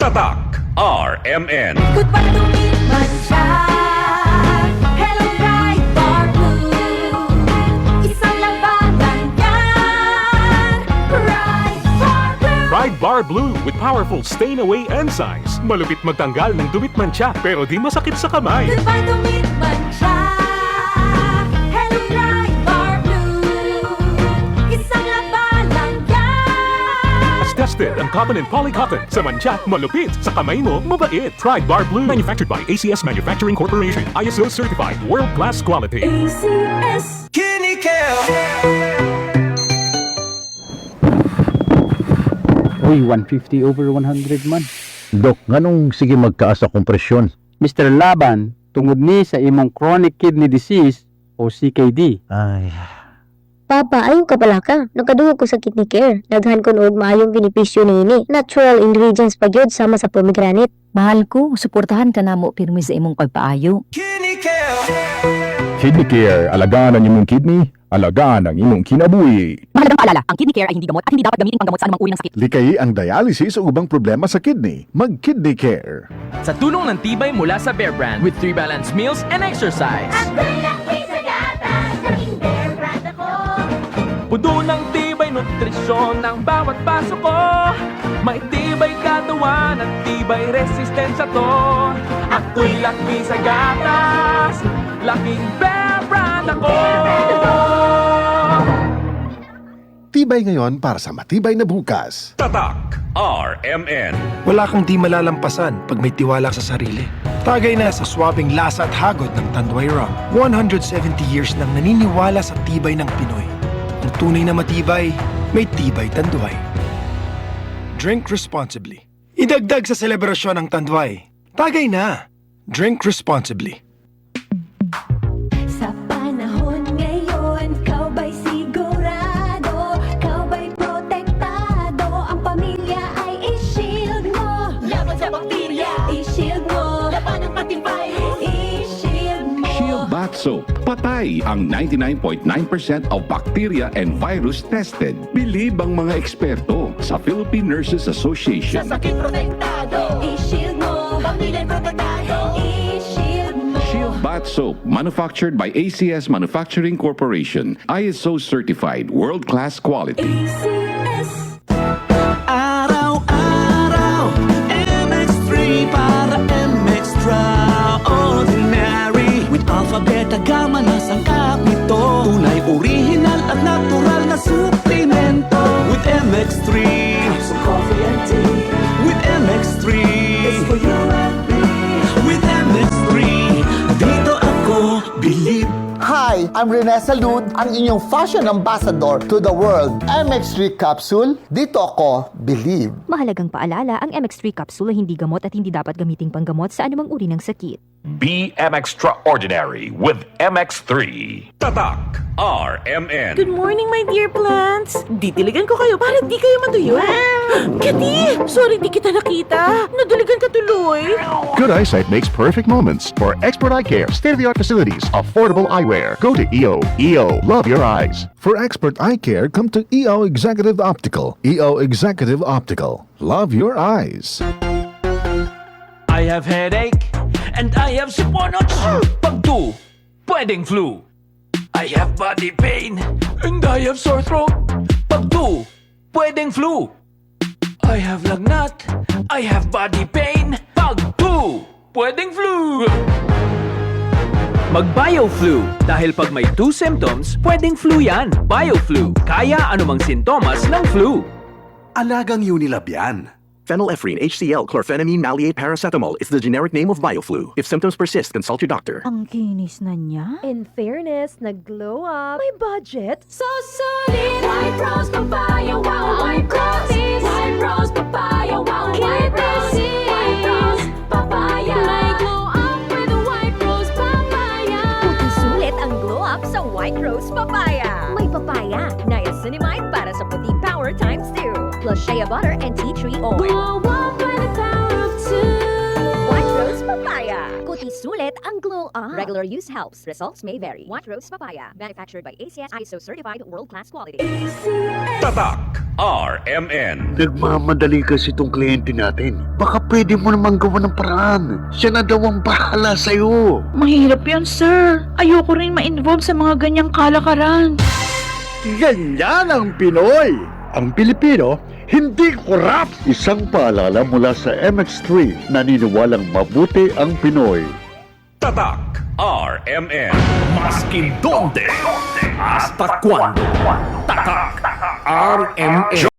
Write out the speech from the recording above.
Tatak RMN. Ikot pa tumitman siya. Hello, Pride Bar Blue. Isang labanan yan. Pride Bar Blue. Pride Bar Blue with powerful stain-away enzymes. Malupit magtanggal ng dumit mancha pero di masakit sa kamay. Ikot pa tumitman siya. Hello, Pride Bar Blue. Isang labanan yan. As tested ang cotton and polycotton. Sa mancha, malupit. Sa kamay mo, mabait. Pride Bar Blue. Manufactured by ACS Manufacturing Corporation. ISO certified. World-class quality. ACS. Uy, 150 over 100 man. Dok, nganong sige magkaas sa kompresyon? Mr. Laban, tungod ni sa imong chronic kidney disease o CKD. Ay, Papa, ayaw ka pala ka. Nagkadungog ko sa kidney care. Daghan ko nood maayong benepisyo ni Natural ingredients pa gyud sama sa pomegranate. Mahal ko, suportahan ka na mo pirmi sa imong pagpaayo. Kidney Care, alagaan ang imong kidney, alagaan ang imong kinabuhi. Mahalagang paalala, ang kidney care ay hindi gamot at hindi dapat gamitin panggamot sa anumang uri ng sakit. Likay ang dialysis o ubang problema sa kidney. Mag-Kidney Care. Sa tulong ng tibay mula sa Bear Brand with 3 balanced meals and exercise. Pudo ng tibay nutrisyon ng bawat baso ko. May tibay katawan at tibay resistensya to. Ako'y laki sa gatas, laking Bear Brand ako. Tibay ngayon para sa matibay na bukas. Tatak RMN. Wala kang di malalampasan pag may tiwala sa sarili. Tagay na sa swabing lasa at hagod ng Tanduay Rum. 170 years nang naniniwala sa tibay ng Pinoy. Ang tunay na matibay, may tibay Tanduay. Drink responsibly. Idagdag sa selebrasyon ng Tanduay. Tagay na. Drink responsibly. Sa panahon ngayon, ikaw ba'y sigurado? Ikaw ba'y protektado? Ang pamilya ay i-shield mo. Laban sa bakterya, i-shield mo. Laban ng matibay, i-shield mo. Shield Bath Soap. Patay ang 99.9% of bacteria and virus tested. Bilib ang mga eksperto sa Philippine Nurses Association. Sa sakit protektado, i-shield mo. Pamilya protektado, i-shield mo. Shield Bath Soap, manufactured by ACS Manufacturing Corporation. ISO certified, world-class quality. ACS. Araw-araw, MX3 para MX-Traordinary. With alpha, beta, gamma na sangkap nito. Tunay, original at natural na suplemento. With MX3, Capsule coffee and tea. with MX3, It's for you and me. with MX3, dito ako believe. Hi, I'm Rene Salud, ang inyong fashion ambassador to the world. MX3 Capsule, dito ako believe. Mahalagang paalala, ang MX3 capsule ay hindi gamot at hindi dapat gamiting panggamot sa anumang uri ng sakit. BM Extraordinary with MX3. Tatak RMN. Good morning, my dear plants. Ditiligan ko kayo para di kayo matuyo. Kati, sorry di kita nakita. Nadiligan ka tuloy. Good eyesight makes perfect moments. For expert eye care, state-of-the-art facilities, affordable eyewear, go to EO. EO, love your eyes. For expert eye care, come to EO Executive Optical. EO Executive Optical. Love your eyes. I have headache and I have siponots. Pag 2, pwedeng flu. I have body pain and I have sore throat. Pag 2, pwedeng flu. I have lagnat, I have body pain. Pag 2, pwedeng flu. Mag-BioFlu. Dahil pag may 2 symptoms, pwedeng flu yan. BioFlu. Kaya anumang sintomas ng flu. Alagang Unilab yan. Phenylephrine, HCl, chlorphenamine, maleate, paracetamol is the generic name of BioFlu. If symptoms persist, consult your doctor. Ang kinis na niya. In fairness, nag-glow up. May budget. So solid. White rose papaya, wow. White rose. White rose papaya, wow. White rose. White rose papaya. May glow up with a white rose papaya. Puti sulit ang glow up sa White Rose Papaya. May papaya, niacinamide para sa puti power times 2. Plus shea butter and tea tree oil. Glow up with the power of 2. White Rose Papaya. Puti sulit ang Glow Up. Regular use helps. Results may vary. White Rose Papaya. Manufactured by ACS ISO certified world-class quality. Tatak RMN. Nagmamadali kasi itong kliyente natin. Baka pwede mo naman gawa ng paraan. Siya na daw ang bahala sa'yo. Mahirap yan, sir. Ayoko rin ma-involve sa mga ganyang kalakaran. Ganyan ang Pinoy. Ang Pilipino, hindi korap. Isang paalala mula sa MX3, naniniwalang mabuti ang Pinoy. Tatak RMN. Maskin donde, hasta cuando. Tatak RMN.